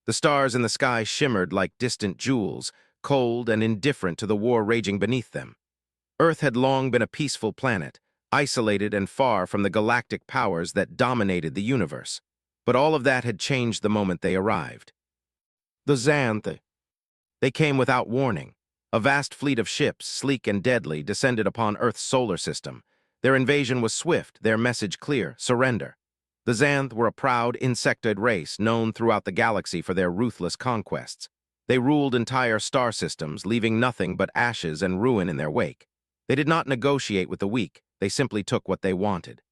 The stars in the sky shimmered like distant jewels, cold and indifferent to the war raging beneath them. Earth had long been a peaceful planet, isolated and far from the galactic powers that dominated the universe. But all of that had changed the moment they arrived. The Xanth. They came without warning. A vast fleet of ships, sleek and deadly, descended upon Earth's solar system. Their invasion was swift, their message clear: surrender. The Xanth were a proud, insectoid race known throughout the galaxy for their ruthless conquests. They ruled entire star systems, leaving nothing but ashes and ruin in their wake. They did not negotiate with the weak, they simply took what they wanted.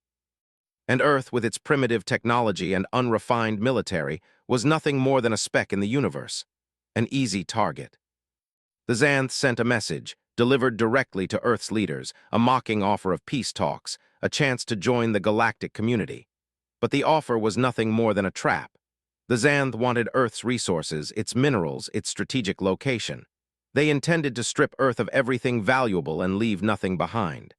And Earth, with its primitive technology and unrefined military, was nothing more than a speck in the universe, an easy target. The Xanth sent a message, delivered directly to Earth's leaders, a mocking offer of peace talks, a chance to join the galactic community. But the offer was nothing more than a trap. The Xanth wanted Earth's resources, its minerals, its strategic location. They intended to strip Earth of everything valuable and leave nothing behind.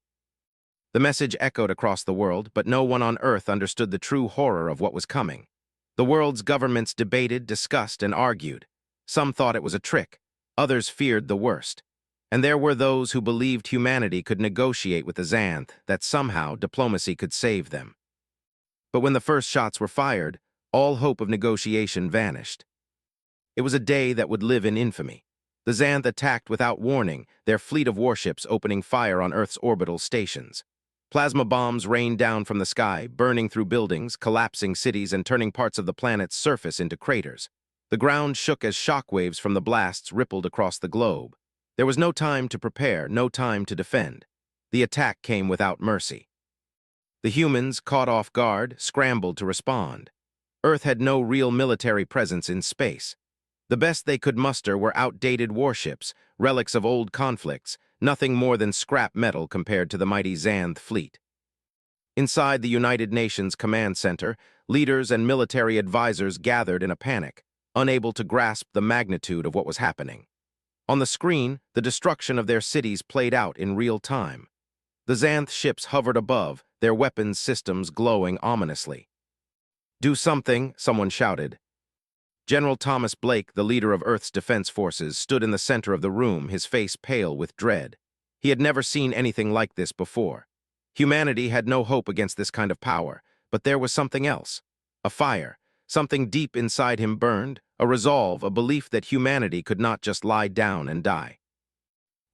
The message echoed across the world, but no one on Earth understood the true horror of what was coming. The world's governments debated, discussed, and argued. Some thought it was a trick. Others feared the worst. And there were those who believed humanity could negotiate with the Xanth, that somehow diplomacy could save them. But when the first shots were fired, all hope of negotiation vanished. It was a day that would live in infamy. The Xanth attacked without warning, their fleet of warships opening fire on Earth's orbital stations. Plasma bombs rained down from the sky, burning through buildings, collapsing cities, and turning parts of the planet's surface into craters. The ground shook as shockwaves from the blasts rippled across the globe. There was no time to prepare, no time to defend. The attack came without mercy. The humans, caught off guard, scrambled to respond. Earth had no real military presence in space. The best they could muster were outdated warships, relics of old conflicts, nothing more than scrap metal compared to the mighty Xanth fleet. Inside the United Nations Command Center, leaders and military advisors gathered in a panic, unable to grasp the magnitude of what was happening. On the screen, the destruction of their cities played out in real time. The Xanth ships hovered above, their weapons systems glowing ominously. "Do something," someone shouted. General Thomas Blake, the leader of Earth's defense forces, stood in the center of the room, his face pale with dread. He had never seen anything like this before. Humanity had no hope against this kind of power, but there was something else. A fire. Something deep inside him burned, a resolve, a belief that humanity could not just lie down and die.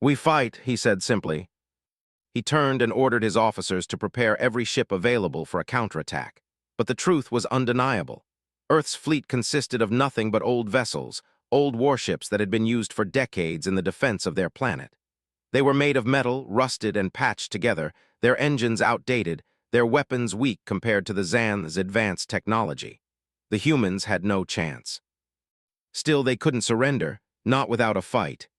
"We fight," he said simply. He turned and ordered his officers to prepare every ship available for a counterattack. But the truth was undeniable. Earth's fleet consisted of nothing but old vessels, old warships that had been used for decades in the defense of their planet. They were made of metal, rusted and patched together, their engines outdated, their weapons weak compared to the Xanth's advanced technology. The humans had no chance. Still, they couldn't surrender, not without a fight.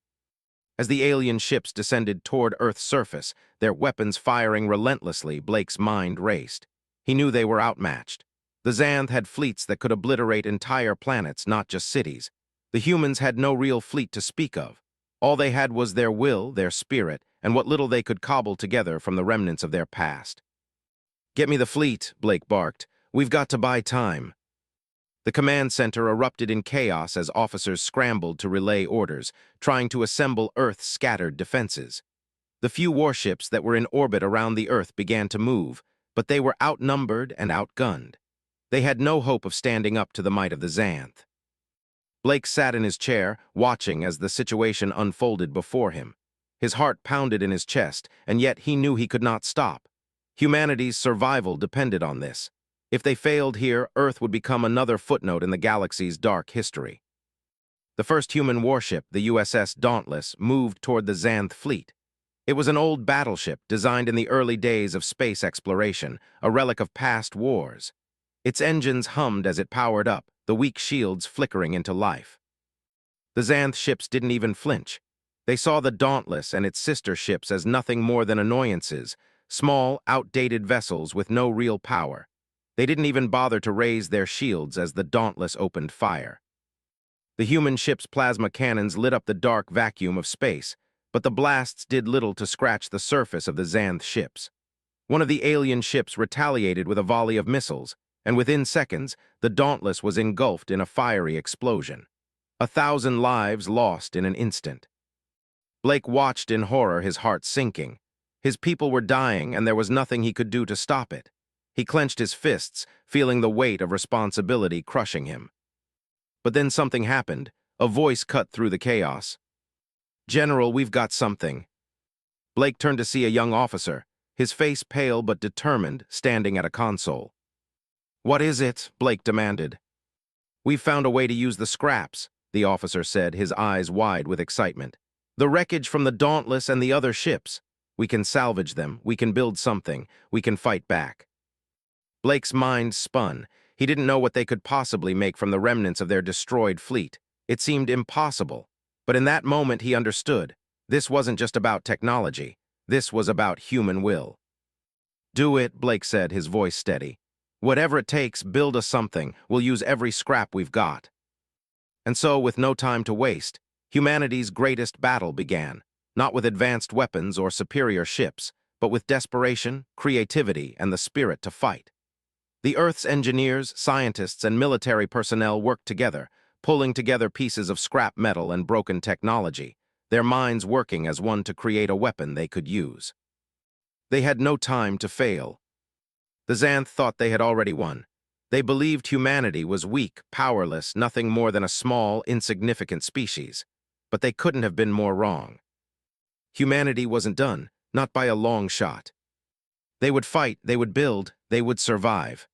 As the alien ships descended toward Earth's surface, their weapons firing relentlessly, Blake's mind raced. He knew they were outmatched. The Xanth had fleets that could obliterate entire planets, not just cities. The humans had no real fleet to speak of. All they had was their will, their spirit, and what little they could cobble together from the remnants of their past. "Get me the fleet," Blake barked. "We've got to buy time." The command center erupted in chaos as officers scrambled to relay orders, trying to assemble Earth's scattered defenses. The few warships that were in orbit around the Earth began to move, but they were outnumbered and outgunned. They had no hope of standing up to the might of the Xanth. Blake sat in his chair, watching as the situation unfolded before him. His heart pounded in his chest, and yet he knew he could not stop. Humanity's survival depended on this. If they failed here, Earth would become another footnote in the galaxy's dark history. The first human warship, the USS Dauntless, moved toward the Xanth fleet. It was an old battleship designed in the early days of space exploration, a relic of past wars. Its engines hummed as it powered up, the weak shields flickering into life. The Xanth ships didn't even flinch. They saw the Dauntless and its sister ships as nothing more than annoyances, small, outdated vessels with no real power. They didn't even bother to raise their shields as the Dauntless opened fire. The human ship's plasma cannons lit up the dark vacuum of space, but the blasts did little to scratch the surface of the Xanth ships. One of the alien ships retaliated with a volley of missiles, and within seconds, the Dauntless was engulfed in a fiery explosion. 1,000 lives lost in an instant. Blake watched in horror, his heart sinking. His people were dying, and there was nothing he could do to stop it. He clenched his fists, feeling the weight of responsibility crushing him. But then something happened. A voice cut through the chaos. "General, we've got something." Blake turned to see a young officer, his face pale but determined, standing at a console. "What is it?" Blake demanded. "We've found a way to use the scraps," the officer said, his eyes wide with excitement. "The wreckage from the Dauntless and the other ships. We can salvage them, we can build something, we can fight back." Blake's mind spun. He didn't know what they could possibly make from the remnants of their destroyed fleet. It seemed impossible. But in that moment he understood. This wasn't just about technology. This was about human will. "Do it," Blake said, his voice steady. "Whatever it takes, build us something. We'll use every scrap we've got." And so, with no time to waste, humanity's greatest battle began, not with advanced weapons or superior ships, but with desperation, creativity, and the spirit to fight. The Earth's engineers, scientists, and military personnel worked together, pulling together pieces of scrap metal and broken technology, their minds working as one to create a weapon they could use. They had no time to fail. The Xanth thought they had already won. They believed humanity was weak, powerless, nothing more than a small, insignificant species. But they couldn't have been more wrong. Humanity wasn't done, not by a long shot. They would fight, they would build, they would survive.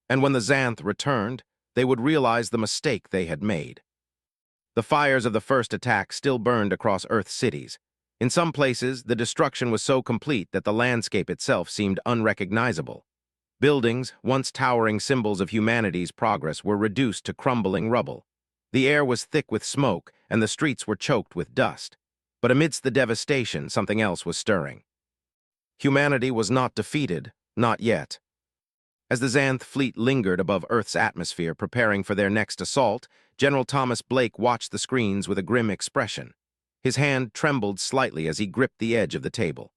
And when the Xanth returned, they would realize the mistake they had made. The fires of the first attack still burned across Earth's cities. In some places, the destruction was so complete that the landscape itself seemed unrecognizable. Buildings, once towering symbols of humanity's progress, were reduced to crumbling rubble. The air was thick with smoke, and the streets were choked with dust. But amidst the devastation, something else was stirring. Humanity was not defeated, not yet. As the Xanth fleet lingered above Earth's atmosphere, preparing for their next assault, General Thomas Blake watched the screens with a grim expression. His hand trembled slightly as he gripped the edge of the table.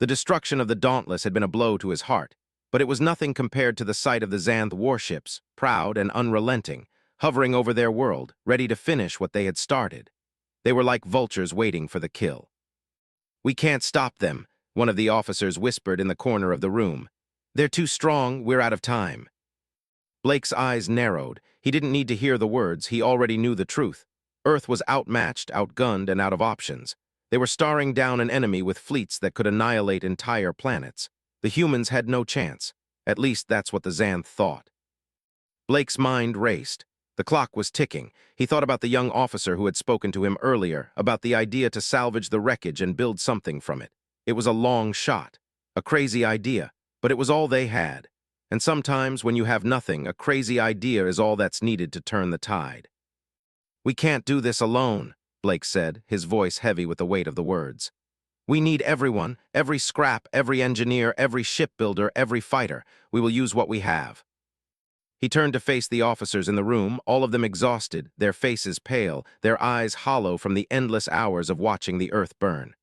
The destruction of the Dauntless had been a blow to his heart, but it was nothing compared to the sight of the Xanth warships, proud and unrelenting, hovering over their world, ready to finish what they had started. They were like vultures waiting for the kill. "We can't stop them," one of the officers whispered in the corner of the room. "They're too strong, we're out of time." Blake's eyes narrowed. He didn't need to hear the words, he already knew the truth. Earth was outmatched, outgunned, and out of options. They were staring down an enemy with fleets that could annihilate entire planets. The humans had no chance. At least that's what the Xanth thought. Blake's mind raced. The clock was ticking. He thought about the young officer who had spoken to him earlier, about the idea to salvage the wreckage and build something from it. It was a long shot, a crazy idea, but it was all they had. And sometimes, when you have nothing, a crazy idea is all that's needed to turn the tide. "We can't do this alone," Blake said, his voice heavy with the weight of the words. "We need everyone, every scrap, every engineer, every shipbuilder, every fighter. We will use what we have." He turned to face the officers in the room, all of them exhausted, their faces pale, their eyes hollow from the endless hours of watching the Earth burn.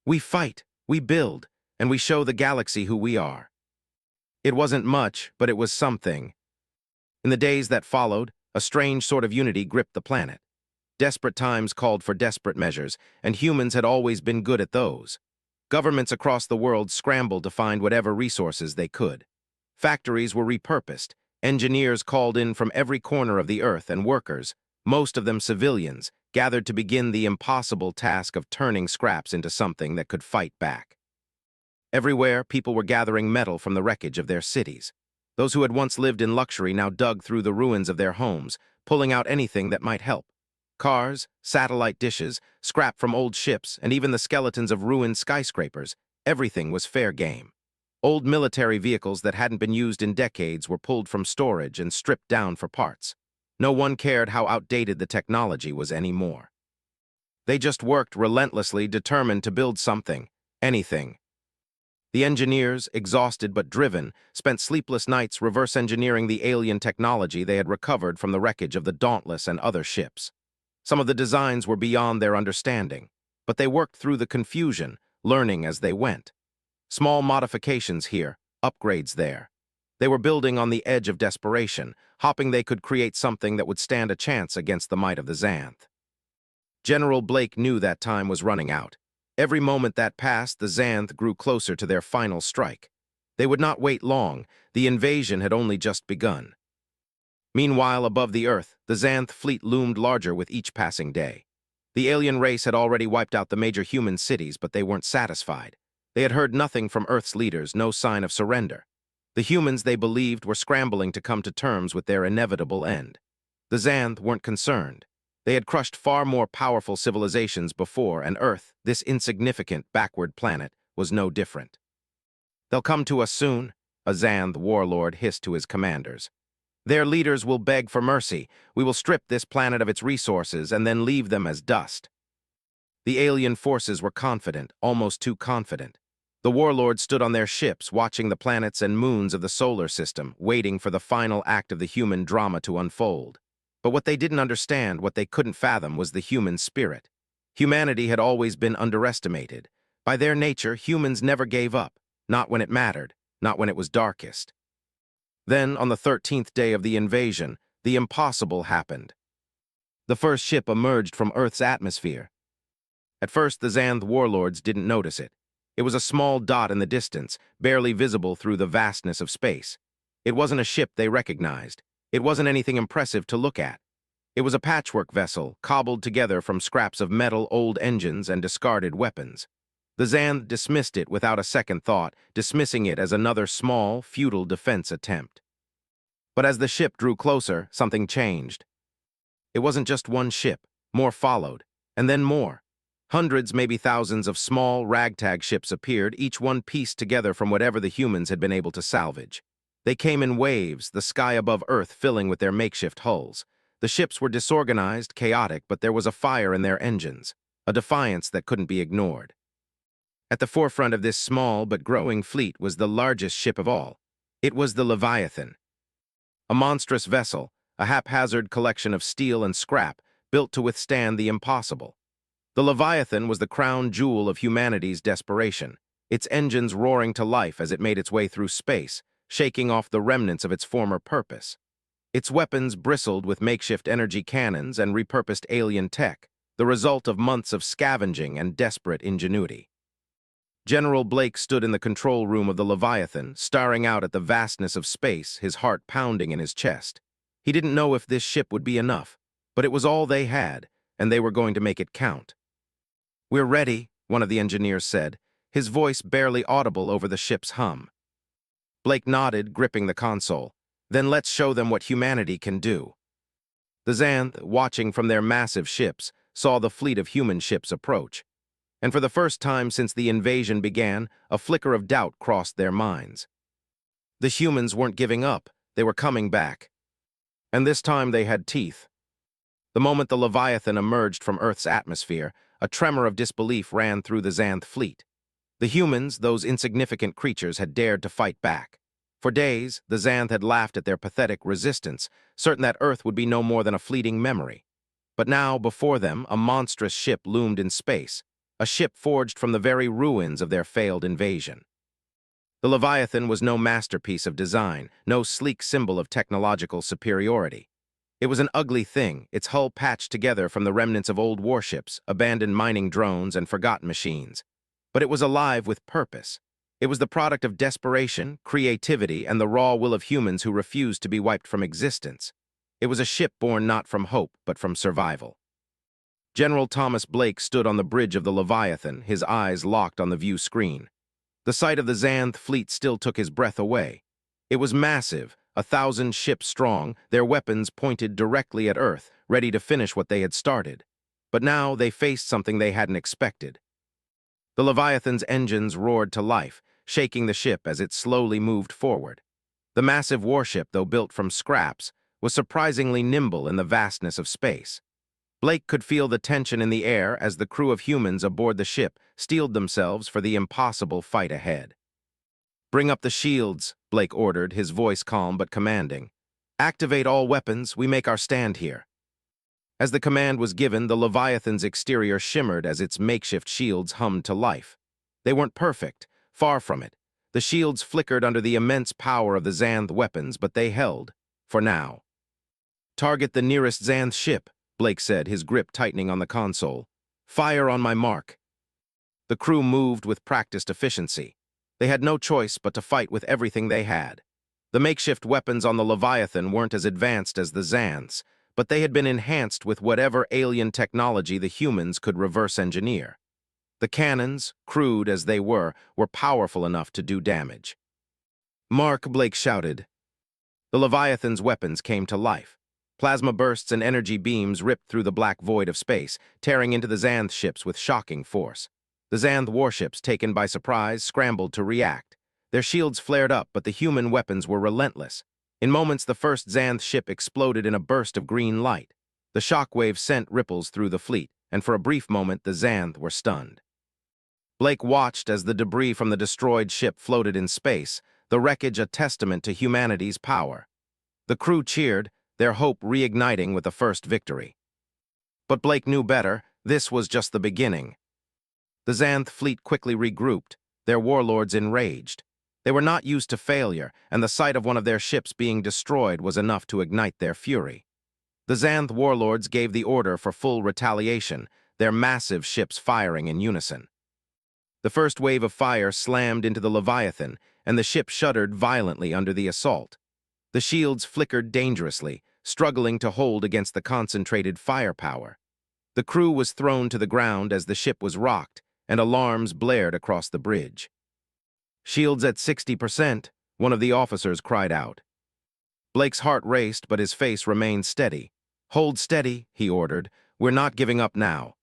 "We fight, we build, and we show the galaxy who we are." It wasn't much, but it was something. In the days that followed, a strange sort of unity gripped the planet. Desperate times called for desperate measures, and humans had always been good at those. Governments across the world scrambled to find whatever resources they could. Factories were repurposed, engineers called in from every corner of the Earth, and workers, most of them civilians, gathered to begin the impossible task of turning scraps into something that could fight back. Everywhere, people were gathering metal from the wreckage of their cities. Those who had once lived in luxury now dug through the ruins of their homes, pulling out anything that might help. Cars, satellite dishes, scrap from old ships, and even the skeletons of ruined skyscrapers, everything was fair game. Old military vehicles that hadn't been used in decades were pulled from storage and stripped down for parts. No one cared how outdated the technology was anymore. They just worked relentlessly, determined to build something, anything. The engineers, exhausted but driven, spent sleepless nights reverse engineering the alien technology they had recovered from the wreckage of the Dauntless and other ships. Some of the designs were beyond their understanding, but they worked through the confusion, learning as they went. Small modifications here, upgrades there. They were building on the edge of desperation, hoping they could create something that would stand a chance against the might of the Xanth. General Blake knew that time was running out. Every moment that passed, the Xanth grew closer to their final strike. They would not wait long. The invasion had only just begun. Meanwhile, above the Earth, the Xanth fleet loomed larger with each passing day. The alien race had already wiped out the major human cities, but they weren't satisfied. They had heard nothing from Earth's leaders, no sign of surrender. The humans, they believed, were scrambling to come to terms with their inevitable end. The Xanth weren't concerned. They had crushed far more powerful civilizations before, and Earth, this insignificant, backward planet, was no different. "They'll come to us soon," a Xanth warlord hissed to his commanders. "Their leaders will beg for mercy. We will strip this planet of its resources and then leave them as dust." The alien forces were confident, almost too confident. The warlords stood on their ships, watching the planets and moons of the solar system, waiting for the final act of the human drama to unfold. But what they didn't understand, what they couldn't fathom, was the human spirit. Humanity had always been underestimated. By their nature, humans never gave up, not when it mattered, not when it was darkest. Then, on the 13th day of the invasion, the impossible happened. The first ship emerged from Earth's atmosphere. At first, the Xanth warlords didn't notice it. It was a small dot in the distance, barely visible through the vastness of space. It wasn't a ship they recognized. It wasn't anything impressive to look at. It was a patchwork vessel, cobbled together from scraps of metal, old engines, and discarded weapons. The Xanth dismissed it without a second thought, dismissing it as another small, futile defense attempt. But as the ship drew closer, something changed. It wasn't just one ship. More followed, and then more. Hundreds, maybe thousands of small, ragtag ships appeared, each one pieced together from whatever the humans had been able to salvage. They came in waves, the sky above Earth filling with their makeshift hulls. The ships were disorganized, chaotic, but there was a fire in their engines, a defiance that couldn't be ignored. At the forefront of this small but growing fleet was the largest ship of all. It was the Leviathan. A monstrous vessel, a haphazard collection of steel and scrap, built to withstand the impossible. The Leviathan was the crown jewel of humanity's desperation, its engines roaring to life as it made its way through space, shaking off the remnants of its former purpose. Its weapons bristled with makeshift energy cannons and repurposed alien tech, the result of months of scavenging and desperate ingenuity. General Blake stood in the control room of the Leviathan, staring out at the vastness of space, his heart pounding in his chest. He didn't know if this ship would be enough, but it was all they had, and they were going to make it count. "We're ready," one of the engineers said, his voice barely audible over the ship's hum. Blake nodded, gripping the console. "Then let's show them what humanity can do." The Xanth, watching from their massive ships, saw the fleet of human ships approach. And for the first time since the invasion began, a flicker of doubt crossed their minds. The humans weren't giving up. They were coming back. And this time they had teeth. The moment the Leviathan emerged from Earth's atmosphere, a tremor of disbelief ran through the Xanth fleet. The humans, those insignificant creatures, had dared to fight back. For days, the Xanth had laughed at their pathetic resistance, certain that Earth would be no more than a fleeting memory. But now, before them, a monstrous ship loomed in space, a ship forged from the very ruins of their failed invasion. The Leviathan was no masterpiece of design, no sleek symbol of technological superiority. It was an ugly thing, its hull patched together from the remnants of old warships, abandoned mining drones, and forgotten machines. But it was alive with purpose. It was the product of desperation, creativity, and the raw will of humans who refused to be wiped from existence. It was a ship born not from hope, but from survival. General Thomas Blake stood on the bridge of the Leviathan, his eyes locked on the view screen. The sight of the Xanth fleet still took his breath away. It was massive, 1,000 ships strong, their weapons pointed directly at Earth, ready to finish what they had started. But now they faced something they hadn't expected. The Leviathan's engines roared to life, shaking the ship as it slowly moved forward. The massive warship, though built from scraps, was surprisingly nimble in the vastness of space. Blake could feel the tension in the air as the crew of humans aboard the ship steeled themselves for the impossible fight ahead. "Bring up the shields," Blake ordered, his voice calm but commanding. "Activate all weapons, we make our stand here." As the command was given, the Leviathan's exterior shimmered as its makeshift shields hummed to life. They weren't perfect, far from it. The shields flickered under the immense power of the Xanth weapons, but they held, for now. "Target the nearest Xanth ship," Blake said, his grip tightening on the console. "Fire on my mark." The crew moved with practiced efficiency. They had no choice but to fight with everything they had. The makeshift weapons on the Leviathan weren't as advanced as the Xanths, but they had been enhanced with whatever alien technology the humans could reverse engineer. The cannons, crude as they were powerful enough to do damage. "Mark," Blake shouted. The Leviathan's weapons came to life. Plasma bursts and energy beams ripped through the black void of space, tearing into the Xanth ships with shocking force. The Xanth warships, taken by surprise, scrambled to react. Their shields flared up, but the human weapons were relentless. In moments, the first Xanth ship exploded in a burst of green light. The shockwave sent ripples through the fleet, and for a brief moment, the Xanth were stunned. Blake watched as the debris from the destroyed ship floated in space, the wreckage a testament to humanity's power. The crew cheered, their hope reigniting with the first victory. But Blake knew better. This was just the beginning. The Xanth fleet quickly regrouped, their warlords enraged. They were not used to failure, and the sight of one of their ships being destroyed was enough to ignite their fury. The Xanth warlords gave the order for full retaliation, their massive ships firing in unison. The first wave of fire slammed into the Leviathan, and the ship shuddered violently under the assault. The shields flickered dangerously, struggling to hold against the concentrated firepower. The crew was thrown to the ground as the ship was rocked, and alarms blared across the bridge. "Shields at 60%, one of the officers cried out. Blake's heart raced, but his face remained steady. "Hold steady," he ordered. "We're not giving up now."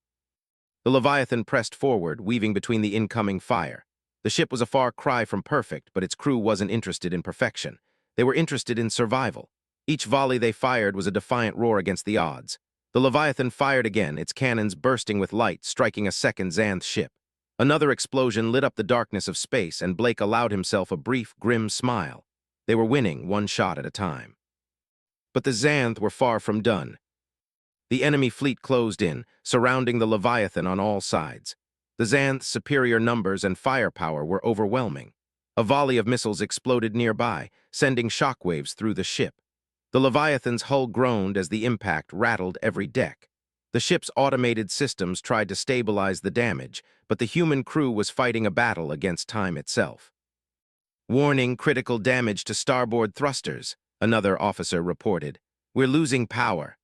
The Leviathan pressed forward, weaving between the incoming fire. The ship was a far cry from perfect, but its crew wasn't interested in perfection. They were interested in survival. Each volley they fired was a defiant roar against the odds. The Leviathan fired again, its cannons bursting with light, striking a second Xanth ship. Another explosion lit up the darkness of space, and Blake allowed himself a brief, grim smile. They were winning, one shot at a time. But the Xanth were far from done. The enemy fleet closed in, surrounding the Leviathan on all sides. The Xanth's superior numbers and firepower were overwhelming. A volley of missiles exploded nearby, sending shockwaves through the ship. The Leviathan's hull groaned as the impact rattled every deck. The ship's automated systems tried to stabilize the damage, but the human crew was fighting a battle against time itself. "Warning, critical damage to starboard thrusters," another officer reported. "We're losing power."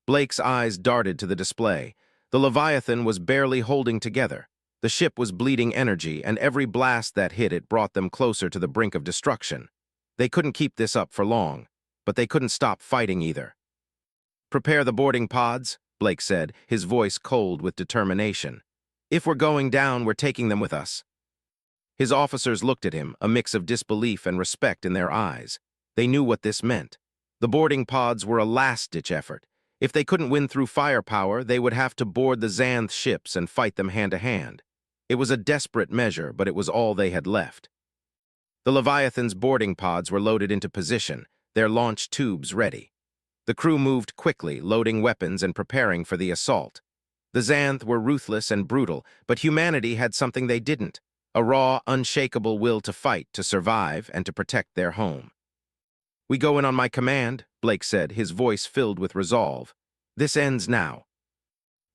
Blake's eyes darted to the display. The Leviathan was barely holding together. The ship was bleeding energy, and every blast that hit it brought them closer to the brink of destruction. They couldn't keep this up for long, but they couldn't stop fighting either. "Prepare the boarding pods," Blake said, his voice cold with determination. "If we're going down, we're taking them with us." His officers looked at him, a mix of disbelief and respect in their eyes. They knew what this meant. The boarding pods were a last-ditch effort. If they couldn't win through firepower, they would have to board the Xanth ships and fight them hand-to-hand. It was a desperate measure, but it was all they had left. The Leviathan's boarding pods were loaded into position, their launch tubes ready. The crew moved quickly, loading weapons and preparing for the assault. The Xanth were ruthless and brutal, but humanity had something they didn't: a raw, unshakable will to fight, to survive, and to protect their home. "We go in on my command," Blake said, his voice filled with resolve. "This ends now."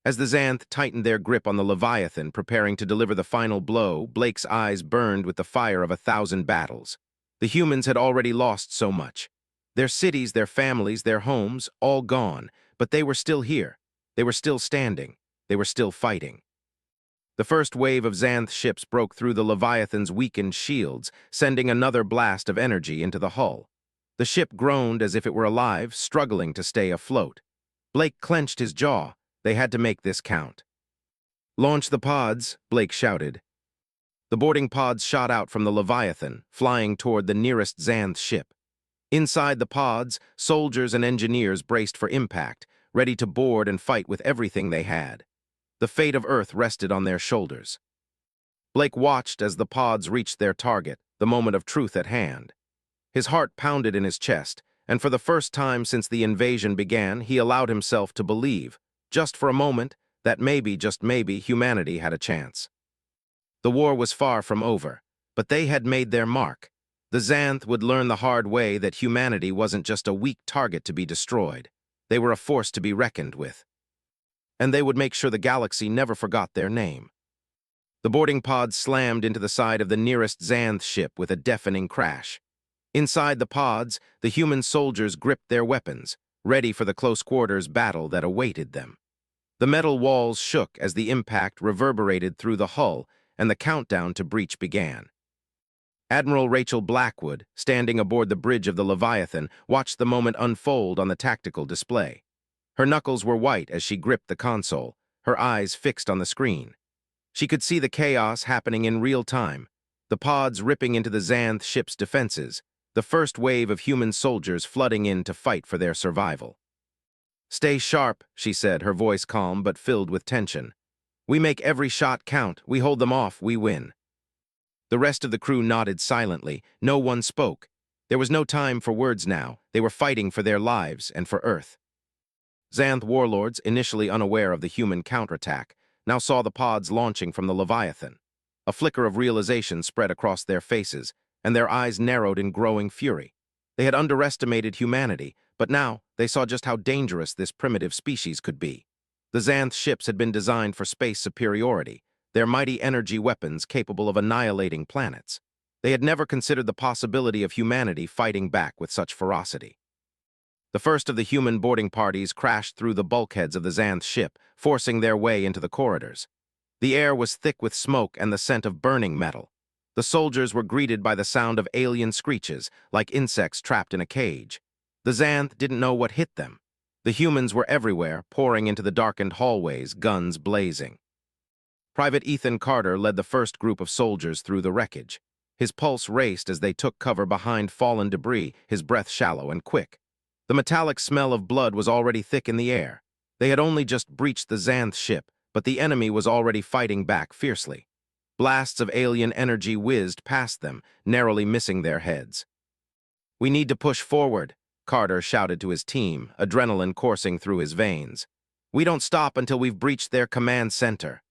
As the Xanth tightened their grip on the Leviathan, preparing to deliver the final blow, Blake's eyes burned with the fire of 1,000 battles. The humans had already lost so much. Their cities, their families, their homes, all gone, but they were still here. They were still standing. They were still fighting. The first wave of Xanth ships broke through the Leviathan's weakened shields, sending another blast of energy into the hull. The ship groaned as if it were alive, struggling to stay afloat. Blake clenched his jaw. They had to make this count. "Launch the pods," Blake shouted. The boarding pods shot out from the Leviathan, flying toward the nearest Xanth ship. Inside the pods, soldiers and engineers braced for impact, ready to board and fight with everything they had. The fate of Earth rested on their shoulders. Blake watched as the pods reached their target, the moment of truth at hand. His heart pounded in his chest, and for the first time since the invasion began, he allowed himself to believe, just for a moment, that maybe, just maybe, humanity had a chance. The war was far from over. But they had made their mark. The Xanth would learn the hard way that humanity wasn't just a weak target to be destroyed. They were a force to be reckoned with. And they would make sure the galaxy never forgot their name. The boarding pods slammed into the side of the nearest Xanth ship with a deafening crash. Inside the pods, the human soldiers gripped their weapons, ready for the close-quarters battle that awaited them. The metal walls shook as the impact reverberated through the hull, and the countdown to breach began. Admiral Rachel Blackwood, standing aboard the bridge of the Leviathan, watched the moment unfold on the tactical display. Her knuckles were white as she gripped the console, her eyes fixed on the screen. She could see the chaos happening in real time, the pods ripping into the Xanth ship's defenses, the first wave of human soldiers flooding in to fight for their survival. "Stay sharp," she said, her voice calm but filled with tension. "We make every shot count. We hold them off. We win." The rest of the crew nodded silently. No one spoke. There was no time for words now. They were fighting for their lives and for Earth. Xanth warlords, initially unaware of the human counterattack, now saw the pods launching from the Leviathan. A flicker of realization spread across their faces, and their eyes narrowed in growing fury. They had underestimated humanity, but now they saw just how dangerous this primitive species could be. The Xanth ships had been designed for space superiority, their mighty energy weapons capable of annihilating planets. They had never considered the possibility of humanity fighting back with such ferocity. The first of the human boarding parties crashed through the bulkheads of the Xanth ship, forcing their way into the corridors. The air was thick with smoke and the scent of burning metal. The soldiers were greeted by the sound of alien screeches, like insects trapped in a cage. The Xanth didn't know what hit them. The humans were everywhere, pouring into the darkened hallways, guns blazing. Private Ethan Carter led the first group of soldiers through the wreckage. His pulse raced as they took cover behind fallen debris, his breath shallow and quick. The metallic smell of blood was already thick in the air. They had only just breached the Xanth ship, but the enemy was already fighting back fiercely. Blasts of alien energy whizzed past them, narrowly missing their heads. "We need to push forward," Carter shouted to his team, adrenaline coursing through his veins. "We don't stop until we've breached their command center."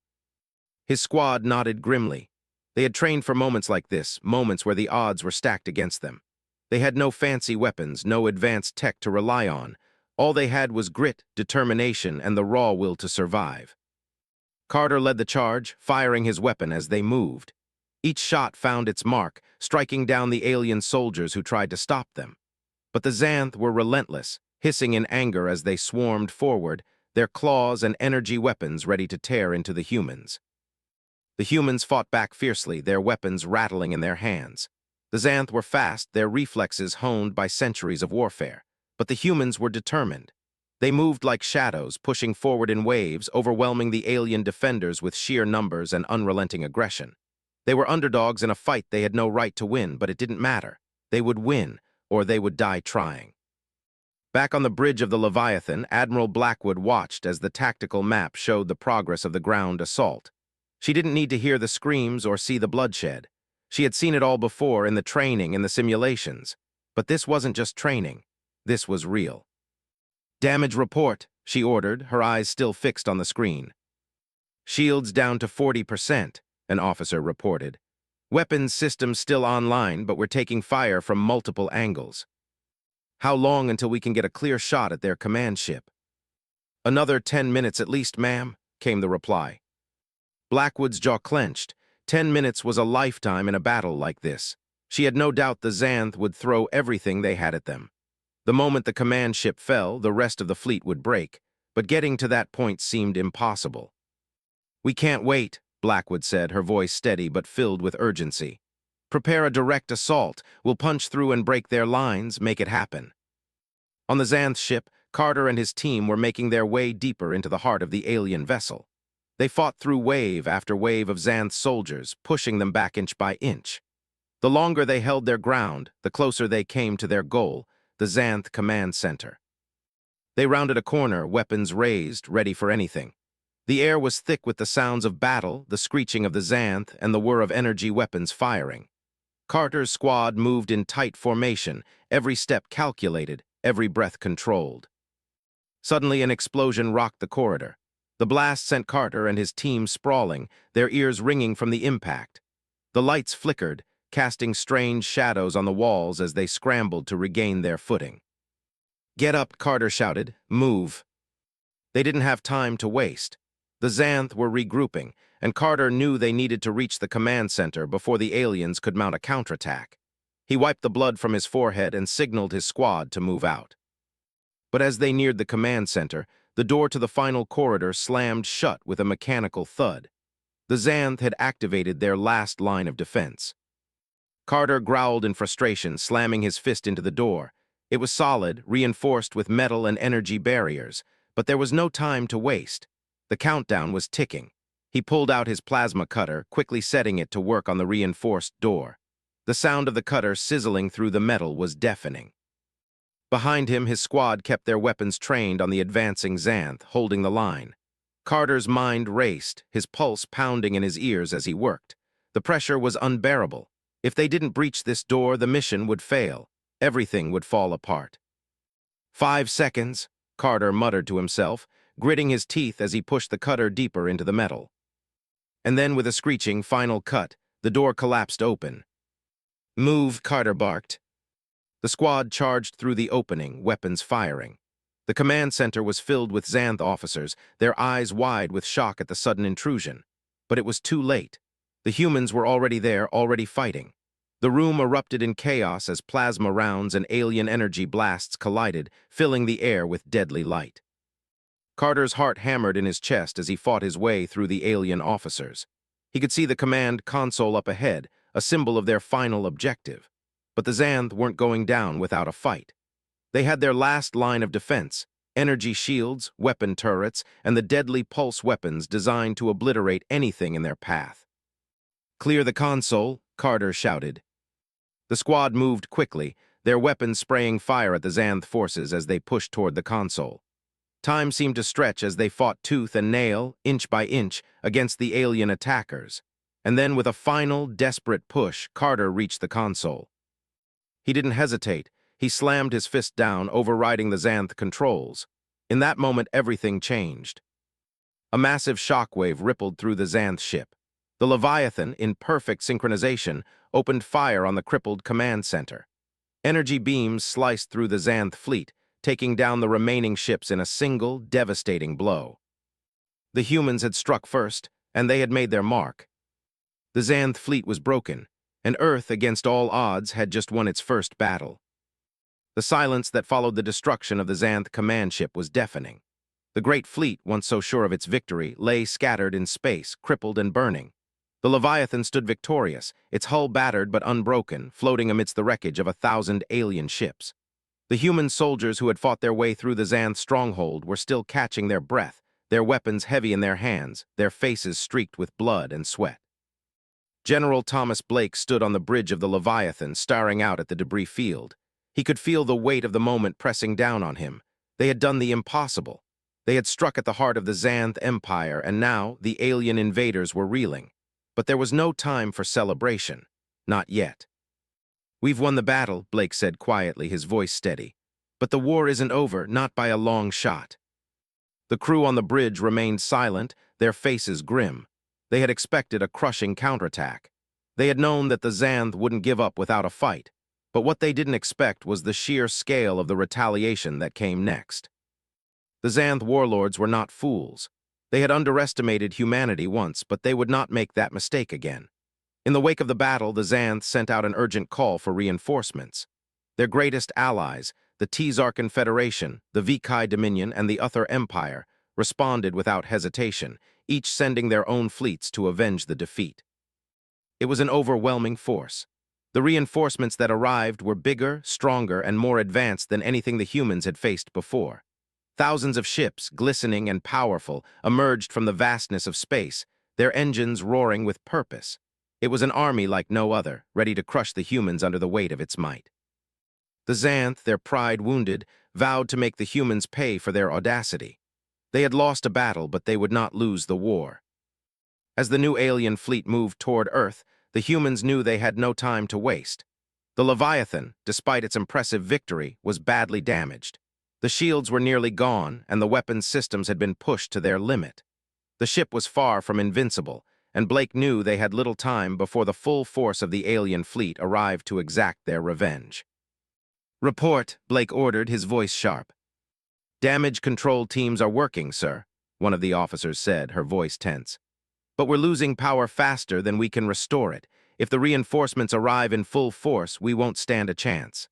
His squad nodded grimly. They had trained for moments like this, moments where the odds were stacked against them. They had no fancy weapons, no advanced tech to rely on. All they had was grit, determination, and the raw will to survive. Carter led the charge, firing his weapon as they moved. Each shot found its mark, striking down the alien soldiers who tried to stop them. But the Xanth were relentless, hissing in anger as they swarmed forward, their claws and energy weapons ready to tear into the humans. The humans fought back fiercely, their weapons rattling in their hands. The Xanth were fast, their reflexes honed by centuries of warfare. But the humans were determined. They moved like shadows, pushing forward in waves, overwhelming the alien defenders with sheer numbers and unrelenting aggression. They were underdogs in a fight they had no right to win, but it didn't matter. They would win, or they would die trying. Back on the bridge of the Leviathan, Admiral Blackwood watched as the tactical map showed the progress of the ground assault. She didn't need to hear the screams or see the bloodshed. She had seen it all before in the training and the simulations. But this wasn't just training. This was real. "Damage report," she ordered, her eyes still fixed on the screen. "Shields down to 40%, an officer reported. "Weapons systems still online, but we're taking fire from multiple angles." "How long until we can get a clear shot at their command ship?" "Another 10 minutes at least, ma'am," came the reply. Blackwood's jaw clenched. 10 minutes was a lifetime in a battle like this. She had no doubt the Xanth would throw everything they had at them. The moment the command ship fell, the rest of the fleet would break, but getting to that point seemed impossible. "We can't wait," Blackwood said, her voice steady but filled with urgency. "Prepare a direct assault. We'll punch through and break their lines, make it happen." On the Xanth ship, Carter and his team were making their way deeper into the heart of the alien vessel. They fought through wave after wave of Xanth soldiers, pushing them back inch by inch. The longer they held their ground, the closer they came to their goal, the Xanth command center. They rounded a corner, weapons raised, ready for anything. The air was thick with the sounds of battle, the screeching of the Xanth, and the whir of energy weapons firing. Carter's squad moved in tight formation, every step calculated, every breath controlled. Suddenly, an explosion rocked the corridor. The blast sent Carter and his team sprawling, their ears ringing from the impact. The lights flickered, casting strange shadows on the walls as they scrambled to regain their footing. "Get up," Carter shouted. "Move." They didn't have time to waste. The Xanth were regrouping, and Carter knew they needed to reach the command center before the aliens could mount a counterattack. He wiped the blood from his forehead and signaled his squad to move out. But as they neared the command center, the door to the final corridor slammed shut with a mechanical thud. The Xanth had activated their last line of defense. Carter growled in frustration, slamming his fist into the door. It was solid, reinforced with metal and energy barriers, but there was no time to waste. The countdown was ticking. He pulled out his plasma cutter, quickly setting it to work on the reinforced door. The sound of the cutter sizzling through the metal was deafening. Behind him, his squad kept their weapons trained on the advancing Xanth, holding the line. Carter's mind raced, his pulse pounding in his ears as he worked. The pressure was unbearable. If they didn't breach this door, the mission would fail. Everything would fall apart. 5 seconds, Carter muttered to himself, gritting his teeth as he pushed the cutter deeper into the metal. And then, with a screeching final cut, the door collapsed open. "Move," Carter barked. The squad charged through the opening, weapons firing. The command center was filled with Xanth officers, their eyes wide with shock at the sudden intrusion. But it was too late. The humans were already there, already fighting. The room erupted in chaos as plasma rounds and alien energy blasts collided, filling the air with deadly light. Carter's heart hammered in his chest as he fought his way through the alien officers. He could see the command console up ahead, a symbol of their final objective. But the Xanth weren't going down without a fight. They had their last line of defense, energy shields, weapon turrets, and the deadly pulse weapons designed to obliterate anything in their path. "Clear the console," Carter shouted. The squad moved quickly, their weapons spraying fire at the Xanth forces as they pushed toward the console. Time seemed to stretch as they fought tooth and nail, inch by inch, against the alien attackers. And then, with a final, desperate push, Carter reached the console. He didn't hesitate. He slammed his fist down, overriding the Xanth controls. In that moment, everything changed. A massive shockwave rippled through the Xanth ship. The Leviathan, in perfect synchronization, opened fire on the crippled command center. Energy beams sliced through the Xanth fleet, taking down the remaining ships in a single, devastating blow. The humans had struck first, and they had made their mark. The Xanth fleet was broken, and Earth, against all odds, had just won its first battle. The silence that followed the destruction of the Xanth command ship was deafening. The great fleet, once so sure of its victory, lay scattered in space, crippled and burning. The Leviathan stood victorious, its hull battered but unbroken, floating amidst the wreckage of 1,000 alien ships. The human soldiers who had fought their way through the Xanth stronghold were still catching their breath, their weapons heavy in their hands, their faces streaked with blood and sweat. General Thomas Blake stood on the bridge of the Leviathan, staring out at the debris field. He could feel the weight of the moment pressing down on him. They had done the impossible. They had struck at the heart of the Xanth Empire, and now the alien invaders were reeling. But there was no time for celebration. Not yet. "We've won the battle," Blake said quietly, his voice steady. "But the war isn't over, not by a long shot." The crew on the bridge remained silent, their faces grim. They had expected a crushing counterattack. They had known that the Xanth wouldn't give up without a fight. But what they didn't expect was the sheer scale of the retaliation that came next. The Xanth warlords were not fools. They had underestimated humanity once, but they would not make that mistake again. In the wake of the battle, the Xanth sent out an urgent call for reinforcements. Their greatest allies, the Tizar Confederation, the Vikai Dominion, and the Uther Empire, responded without hesitation, each sending their own fleets to avenge the defeat. It was an overwhelming force. The reinforcements that arrived were bigger, stronger, and more advanced than anything the humans had faced before. Thousands of ships, glistening and powerful, emerged from the vastness of space, their engines roaring with purpose. It was an army like no other, ready to crush the humans under the weight of its might. The Xanth, their pride wounded, vowed to make the humans pay for their audacity. They had lost a battle, but they would not lose the war. As the new alien fleet moved toward Earth, the humans knew they had no time to waste. The Leviathan, despite its impressive victory, was badly damaged. The shields were nearly gone, and the weapons systems had been pushed to their limit. The ship was far from invincible, and Blake knew they had little time before the full force of the alien fleet arrived to exact their revenge. "Report," Blake ordered, his voice sharp. "Damage control teams are working, sir," one of the officers said, her voice tense. "But we're losing power faster than we can restore it. If the reinforcements arrive in full force, we won't stand a chance."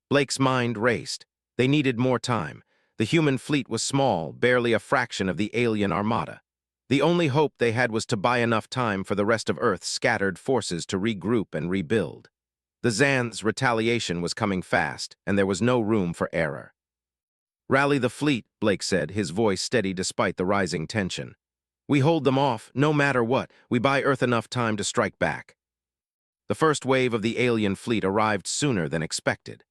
Blake's mind raced. They needed more time. The human fleet was small, barely a fraction of the alien armada. The only hope they had was to buy enough time for the rest of Earth's scattered forces to regroup and rebuild. The Xanth's retaliation was coming fast, and there was no room for error. "Rally the fleet," Blake said, his voice steady despite the rising tension. "We hold them off, no matter what. We buy Earth enough time to strike back." The first wave of the alien fleet arrived sooner than expected.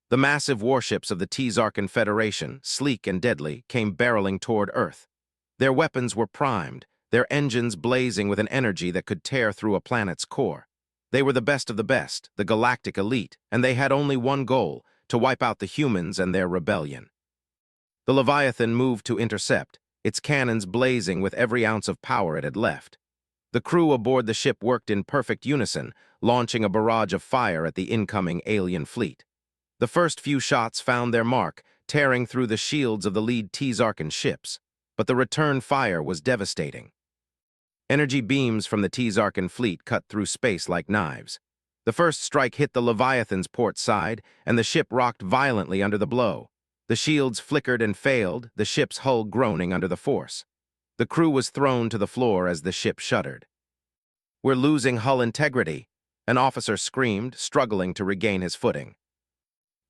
The massive warships of the T-Zarkan Federation, sleek and deadly, came barreling toward Earth. Their weapons were primed, their engines blazing with an energy that could tear through a planet's core. They were the best of the best, the galactic elite, and they had only one goal: to wipe out the humans and their rebellion. The Leviathan moved to intercept, its cannons blazing with every ounce of power it had left. The crew aboard the ship worked in perfect unison, launching a barrage of fire at the incoming alien fleet. The first few shots found their mark, tearing through the shields of the lead T-Zarkan ships, but the return fire was devastating. Energy beams from the T-Zarkan fleet cut through space like knives. The first strike hit the Leviathan's port side, and the ship rocked violently under the blow. The shields flickered and failed, the ship's hull groaning under the force. The crew was thrown to the floor as the ship shuddered. "We're losing hull integrity," an officer screamed, struggling to regain his footing.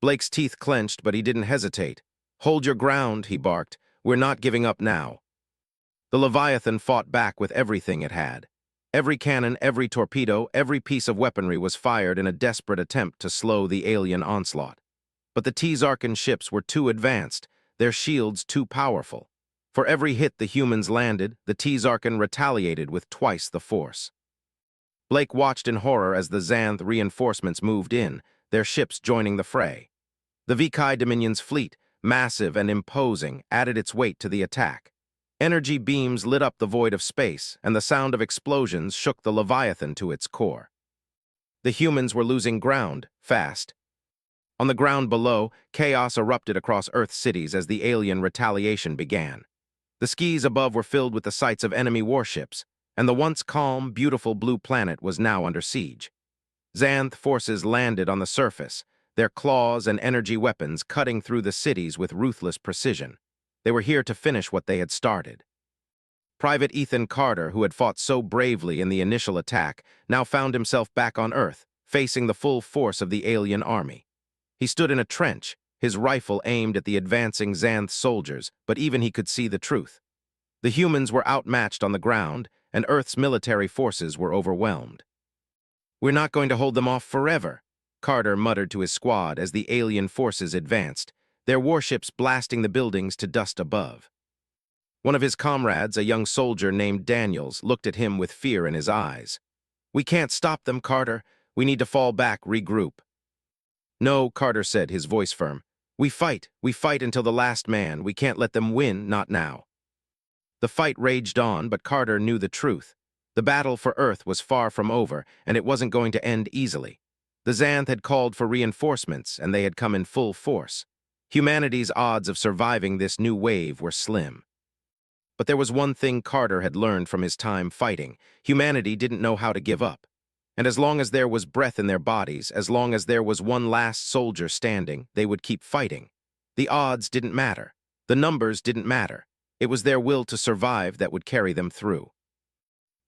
Blake's teeth clenched, but he didn't hesitate. "Hold your ground," he barked. "We're not giving up now." The Leviathan fought back with everything it had. Every cannon, every torpedo, every piece of weaponry was fired in a desperate attempt to slow the alien onslaught. But the T-Zarkan ships were too advanced, their shields too powerful. For every hit the humans landed, the T-Zarkan retaliated with twice the force. Blake watched in horror as the Xanth reinforcements moved in, their ships joining the fray. The VK Dominion's fleet, massive and imposing, added its weight to the attack. Energy beams lit up the void of space, and the sound of explosions shook the Leviathan to its core. The humans were losing ground, fast. On the ground below, chaos erupted across Earth's cities as the alien retaliation began. The skies above were filled with the sights of enemy warships, and the once calm, beautiful blue planet was now under siege. Xanth forces landed on the surface, their claws and energy weapons cutting through the cities with ruthless precision. They were here to finish what they had started. Private Ethan Carter, who had fought so bravely in the initial attack, now found himself back on Earth, facing the full force of the alien army. He stood in a trench, his rifle aimed at the advancing Xanth soldiers, but even he could see the truth. The humans were outmatched on the ground, and Earth's military forces were overwhelmed. "We're not going to hold them off forever," Carter muttered to his squad as the alien forces advanced, their warships blasting the buildings to dust above. One of his comrades, a young soldier named Daniels, looked at him with fear in his eyes. "We can't stop them, Carter. We need to fall back, regroup." "No," Carter said, his voice firm. We fight until the last man. We can't let them win, not now." The fight raged on, but Carter knew the truth. The battle for Earth was far from over, and it wasn't going to end easily. The Xanth had called for reinforcements, and they had come in full force. Humanity's odds of surviving this new wave were slim. But there was one thing Carter had learned from his time fighting. Humanity didn't know how to give up. And as long as there was breath in their bodies, as long as there was one last soldier standing, they would keep fighting. The odds didn't matter. The numbers didn't matter. It was their will to survive that would carry them through.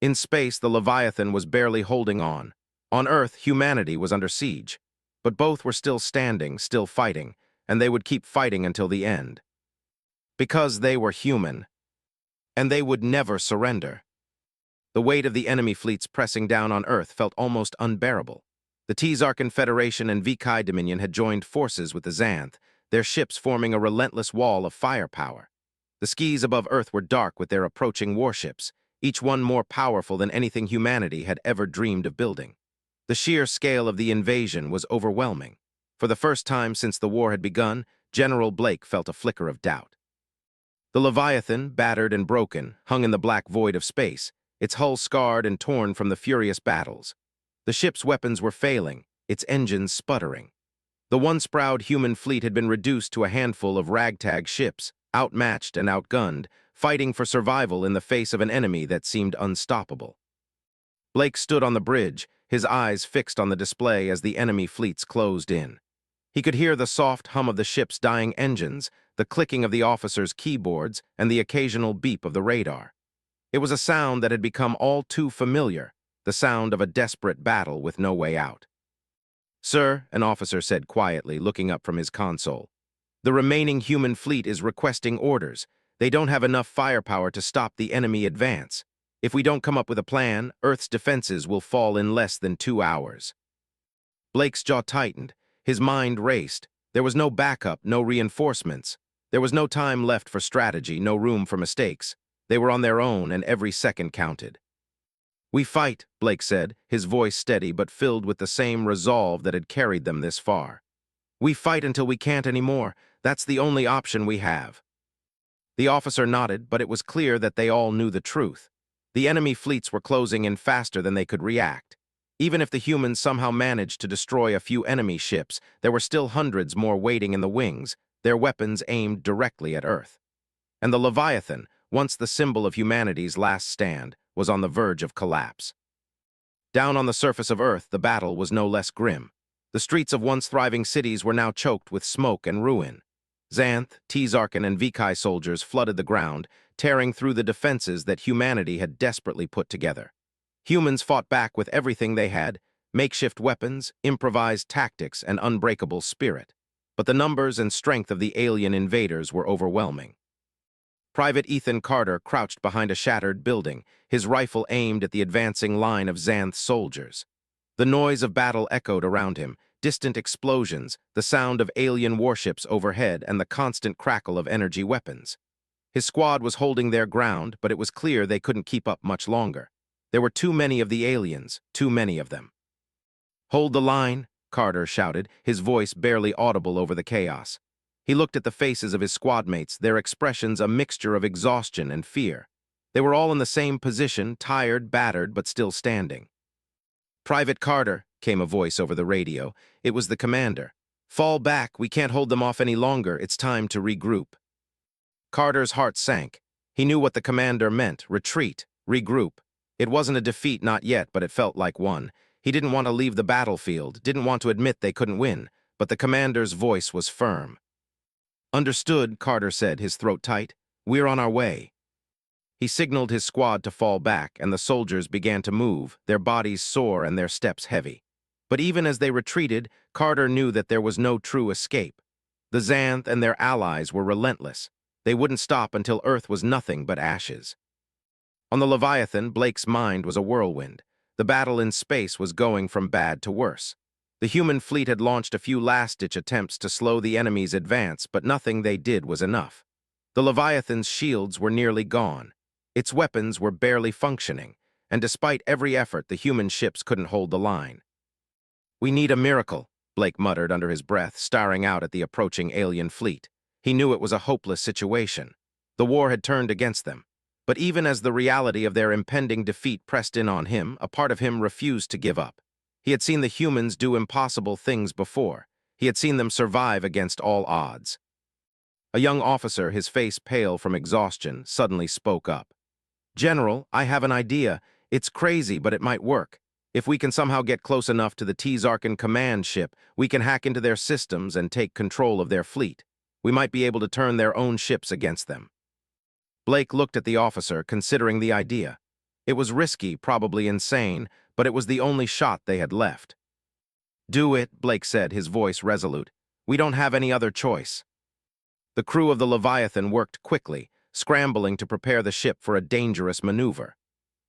In space, the Leviathan was barely holding on. On Earth, humanity was under siege. But both were still standing, still fighting, and they would keep fighting until the end. Because they were human. And they would never surrender. The weight of the enemy fleets pressing down on Earth felt almost unbearable. The T-Zarkan Federation and VK Dominion had joined forces with the Xanth, their ships forming a relentless wall of firepower. The skies above Earth were dark with their approaching warships, each one more powerful than anything humanity had ever dreamed of building. The sheer scale of the invasion was overwhelming. For the first time since the war had begun, General Blake felt a flicker of doubt. The Leviathan, battered and broken, hung in the black void of space, its hull scarred and torn from the furious battles. The ship's weapons were failing, its engines sputtering. The once-proud human fleet had been reduced to a handful of ragtag ships, outmatched and outgunned, fighting for survival in the face of an enemy that seemed unstoppable. Blake stood on the bridge, his eyes fixed on the display as the enemy fleets closed in. He could hear the soft hum of the ship's dying engines, the clicking of the officers' keyboards, and the occasional beep of the radar. It was a sound that had become all too familiar, the sound of a desperate battle with no way out. "Sir," an officer said quietly, looking up from his console, "the remaining human fleet is requesting orders. They don't have enough firepower to stop the enemy advance. If we don't come up with a plan, Earth's defenses will fall in less than 2 hours." Blake's jaw tightened. His mind raced. There was no backup, no reinforcements. There was no time left for strategy, no room for mistakes. They were on their own, and every second counted. "We fight," Blake said, his voice steady but filled with the same resolve that had carried them this far. "We fight until we can't anymore. That's the only option we have." The officer nodded, but it was clear that they all knew the truth. The enemy fleets were closing in faster than they could react. Even if the humans somehow managed to destroy a few enemy ships, there were still hundreds more waiting in the wings, their weapons aimed directly at Earth. And the Leviathan, once the symbol of humanity's last stand, was on the verge of collapse. Down on the surface of Earth, the battle was no less grim. The streets of once thriving cities were now choked with smoke and ruin. Xanth, Tzarkan, and Vikai soldiers flooded the ground, tearing through the defenses that humanity had desperately put together. Humans fought back with everything they had, makeshift weapons, improvised tactics, and unbreakable spirit. But the numbers and strength of the alien invaders were overwhelming. Private Ethan Carter crouched behind a shattered building, his rifle aimed at the advancing line of Xanth's soldiers. The noise of battle echoed around him, distant explosions, the sound of alien warships overhead, and the constant crackle of energy weapons. His squad was holding their ground, but it was clear they couldn't keep up much longer. There were too many of the aliens, too many of them. "Hold the line," Carter shouted, his voice barely audible over the chaos. He looked at the faces of his squadmates, their expressions a mixture of exhaustion and fear. They were all in the same position, tired, battered, but still standing. "Private Carter," came a voice over the radio. It was the commander. "Fall back, we can't hold them off any longer, it's time to regroup." Carter's heart sank. He knew what the commander meant: retreat, regroup. It wasn't a defeat, not yet, but it felt like one. He didn't want to leave the battlefield, didn't want to admit they couldn't win, but the commander's voice was firm. "Understood," Carter said, his throat tight. "We're on our way." He signaled his squad to fall back, and the soldiers began to move, their bodies sore and their steps heavy. But even as they retreated, Carter knew that there was no true escape. The Xanth and their allies were relentless. They wouldn't stop until Earth was nothing but ashes. On the Leviathan, Blake's mind was a whirlwind. The battle in space was going from bad to worse. The human fleet had launched a few last-ditch attempts to slow the enemy's advance, but nothing they did was enough. The Leviathan's shields were nearly gone. Its weapons were barely functioning, and despite every effort, the human ships couldn't hold the line. "We need a miracle," Blake muttered under his breath, staring out at the approaching alien fleet. He knew it was a hopeless situation. The war had turned against them. But even as the reality of their impending defeat pressed in on him, a part of him refused to give up. He had seen the humans do impossible things before. He had seen them survive against all odds. A young officer, his face pale from exhaustion, suddenly spoke up. "General, I have an idea. It's crazy, but it might work. If we can somehow get close enough to the Tzarkan command ship, we can hack into their systems and take control of their fleet. We might be able to turn their own ships against them." Blake looked at the officer, considering the idea. It was risky, probably insane, but it was the only shot they had left. "Do it," Blake said, his voice resolute. "We don't have any other choice." The crew of the Leviathan worked quickly, scrambling to prepare the ship for a dangerous maneuver.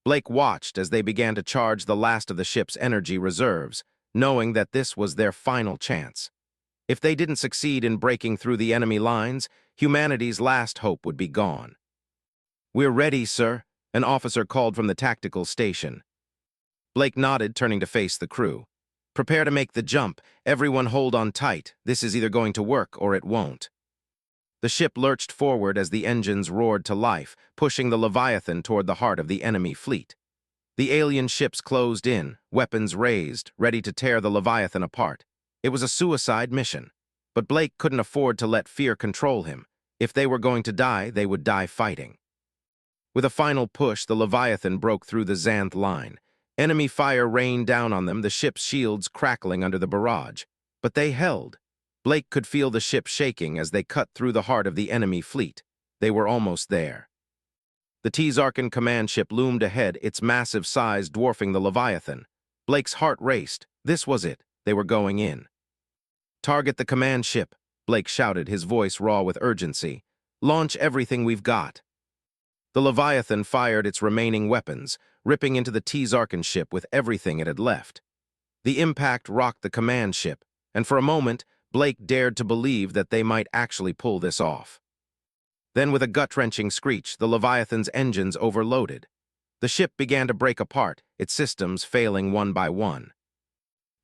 Blake watched as they began to charge the last of the ship's energy reserves, knowing that this was their final chance. If they didn't succeed in breaking through the enemy lines, humanity's last hope would be gone. "We're ready, sir," an officer called from the tactical station. Blake nodded, turning to face the crew. "Prepare to make the jump. Everyone hold on tight. This is either going to work or it won't." The ship lurched forward as the engines roared to life, pushing the Leviathan toward the heart of the enemy fleet. The alien ships closed in, weapons raised, ready to tear the Leviathan apart. It was a suicide mission. But Blake couldn't afford to let fear control him. If they were going to die, they would die fighting. With a final push, the Leviathan broke through the Xanth line. Enemy fire rained down on them, the ship's shields crackling under the barrage. But they held. Blake could feel the ship shaking as they cut through the heart of the enemy fleet. They were almost there. The Tzarkan command ship loomed ahead, its massive size dwarfing the Leviathan. Blake's heart raced. This was it. They were going in. "Target the command ship," Blake shouted, his voice raw with urgency. "Launch everything we've got." The Leviathan fired its remaining weapons, ripping into the Tzarkan ship with everything it had left. The impact rocked the command ship, and for a moment, Blake dared to believe that they might actually pull this off. Then, with a gut-wrenching screech, the Leviathan's engines overloaded. The ship began to break apart, its systems failing one by one.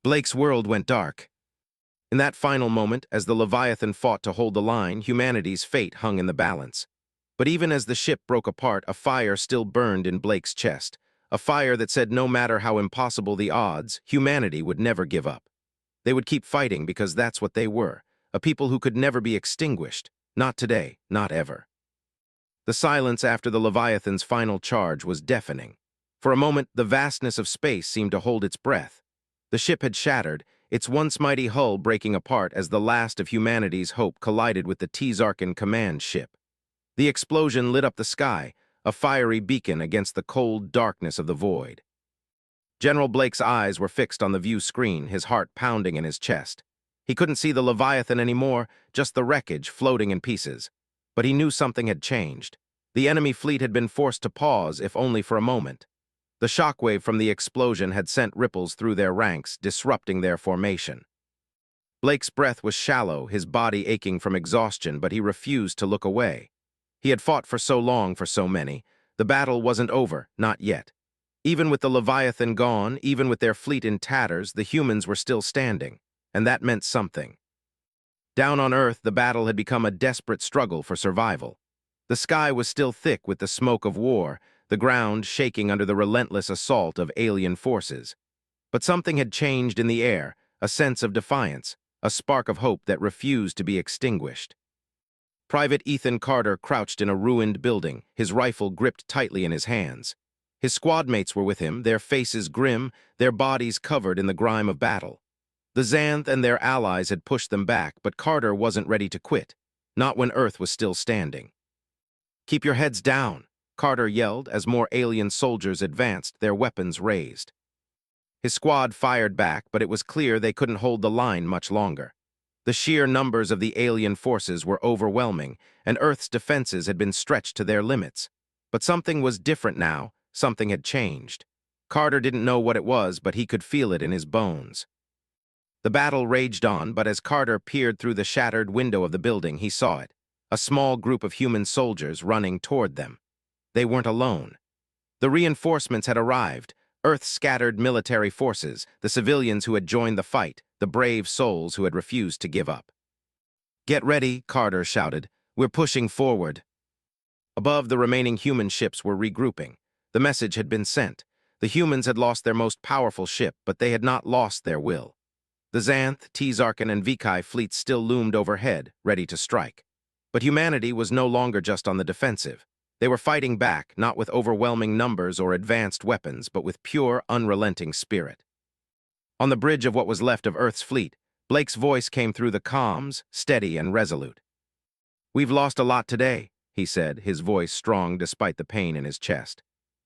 Blake's world went dark. In that final moment, as the Leviathan fought to hold the line, humanity's fate hung in the balance. But even as the ship broke apart, a fire still burned in Blake's chest, a fire that said no matter how impossible the odds, humanity would never give up. They would keep fighting because that's what they were, a people who could never be extinguished. Not today, not ever. The silence after the Leviathan's final charge was deafening. For a moment, the vastness of space seemed to hold its breath. The ship had shattered, its once mighty hull breaking apart as the last of humanity's hope collided with the Tzarkan command ship. The explosion lit up the sky, a fiery beacon against the cold darkness of the void. General Blake's eyes were fixed on the view screen, his heart pounding in his chest. He couldn't see the Leviathan anymore, just the wreckage floating in pieces. But he knew something had changed. The enemy fleet had been forced to pause, if only for a moment. The shockwave from the explosion had sent ripples through their ranks, disrupting their formation. Blake's breath was shallow, his body aching from exhaustion, but he refused to look away. He had fought for so long for so many. The battle wasn't over, not yet. Even with the Leviathan gone, even with their fleet in tatters, the humans were still standing. And that meant something. Down on Earth, the battle had become a desperate struggle for survival. The sky was still thick with the smoke of war, the ground shaking under the relentless assault of alien forces. But something had changed in the air, a sense of defiance, a spark of hope that refused to be extinguished. Private Ethan Carter crouched in a ruined building, his rifle gripped tightly in his hands. His squad mates were with him, their faces grim, their bodies covered in the grime of battle. The Xanth and their allies had pushed them back, but Carter wasn't ready to quit, not when Earth was still standing. "Keep your heads down," Carter yelled as more alien soldiers advanced, their weapons raised. His squad fired back, but it was clear they couldn't hold the line much longer. The sheer numbers of the alien forces were overwhelming, and Earth's defenses had been stretched to their limits. But something was different now, something had changed. Carter didn't know what it was, but he could feel it in his bones. The battle raged on, but as Carter peered through the shattered window of the building, he saw it. A small group of human soldiers running toward them. They weren't alone. The reinforcements had arrived, Earth's scattered military forces, the civilians who had joined the fight, the brave souls who had refused to give up. "Get ready," Carter shouted. "We're pushing forward." Above, the remaining human ships were regrouping. The message had been sent. The humans had lost their most powerful ship, but they had not lost their will. The Xanth, Tzarkan, and Vikai fleets still loomed overhead, ready to strike. But humanity was no longer just on the defensive. They were fighting back, not with overwhelming numbers or advanced weapons, but with pure, unrelenting spirit. On the bridge of what was left of Earth's fleet, Blake's voice came through the comms, steady and resolute. "We've lost a lot today," he said, his voice strong despite the pain in his chest.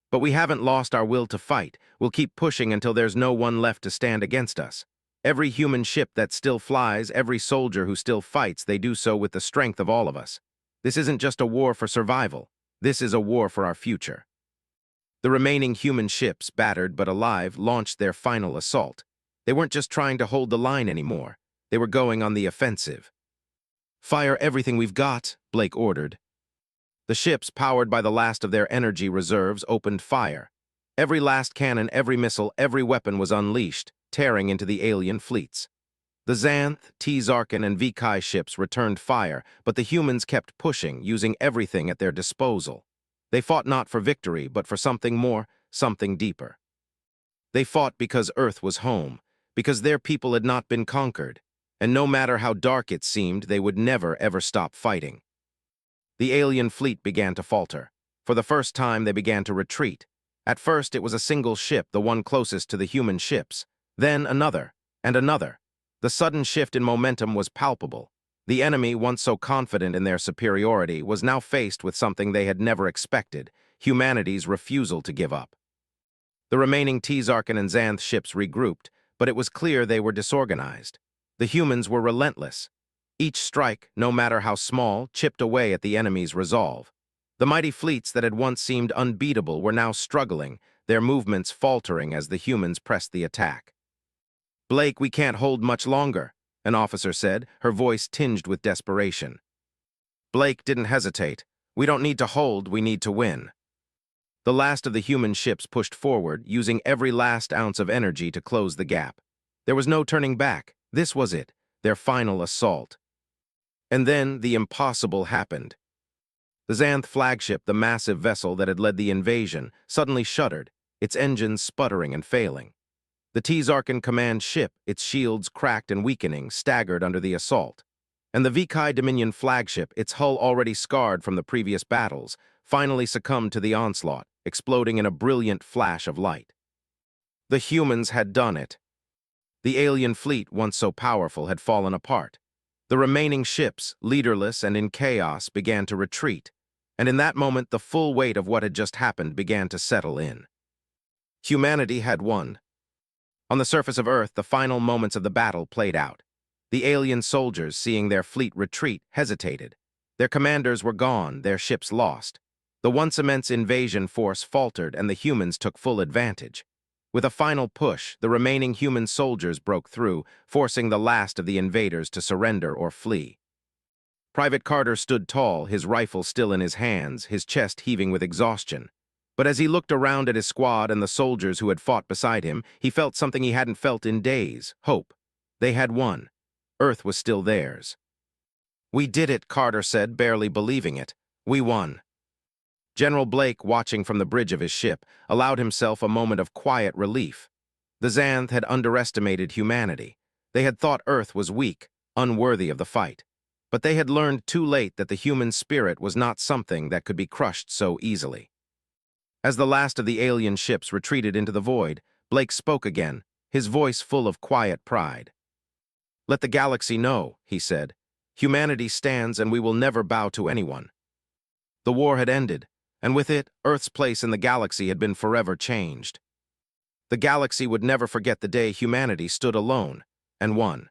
"But we haven't lost our will to fight. We'll keep pushing until there's no one left to stand against us. Every human ship that still flies, every soldier who still fights, they do so with the strength of all of us. This isn't just a war for survival. This is a war for our future." The remaining human ships, battered but alive, launched their final assault. They weren't just trying to hold the line anymore. They were going on the offensive. "Fire everything we've got," Blake ordered. The ships, powered by the last of their energy reserves, opened fire. Every last cannon, every missile, every weapon was unleashed, tearing into the alien fleets. The Xanth, T-Zarkan, and VK ships returned fire, but the humans kept pushing, using everything at their disposal. They fought not for victory, but for something more, something deeper. They fought because Earth was home, because their people had not been conquered, and no matter how dark it seemed, they would never, ever stop fighting. The alien fleet began to falter. For the first time, they began to retreat. At first, it was a single ship, the one closest to the human ships. Then another, and another. The sudden shift in momentum was palpable. The enemy, once so confident in their superiority, was now faced with something they had never expected: humanity's refusal to give up. The remaining T-Zarkan and Xanth ships regrouped, but it was clear they were disorganized. The humans were relentless. Each strike, no matter how small, chipped away at the enemy's resolve. The mighty fleets that had once seemed unbeatable were now struggling, their movements faltering as the humans pressed the attack. "Blake, we can't hold much longer," an officer said, her voice tinged with desperation. Blake didn't hesitate. "We don't need to hold, we need to win." The last of the human ships pushed forward, using every last ounce of energy to close the gap. There was no turning back. This was it, their final assault. And then the impossible happened. The Xanth flagship, the massive vessel that had led the invasion, suddenly shuddered, its engines sputtering and failing. The T-Zarkan command ship, its shields cracked and weakening, staggered under the assault. And the VK Dominion flagship, its hull already scarred from the previous battles, finally succumbed to the onslaught, exploding in a brilliant flash of light. The humans had done it. The alien fleet, once so powerful, had fallen apart. The remaining ships, leaderless and in chaos, began to retreat, and in that moment the full weight of what had just happened began to settle in. Humanity had won. On the surface of Earth, the final moments of the battle played out. The alien soldiers, seeing their fleet retreat, hesitated. Their commanders were gone, their ships lost. The once immense invasion force faltered, and the humans took full advantage. With a final push, the remaining human soldiers broke through, forcing the last of the invaders to surrender or flee. Private Carter stood tall, his rifle still in his hands, his chest heaving with exhaustion. But as he looked around at his squad and the soldiers who had fought beside him, he felt something he hadn't felt in days: hope. They had won. Earth was still theirs. "We did it," Carter said, barely believing it. "We won." General Blake, watching from the bridge of his ship, allowed himself a moment of quiet relief. The Xanth had underestimated humanity. They had thought Earth was weak, unworthy of the fight. But they had learned too late that the human spirit was not something that could be crushed so easily. As the last of the alien ships retreated into the void, Blake spoke again, his voice full of quiet pride. "Let the galaxy know," he said. "Humanity stands, and we will never bow to anyone." The war had ended, and with it, Earth's place in the galaxy had been forever changed. The galaxy would never forget the day humanity stood alone and won.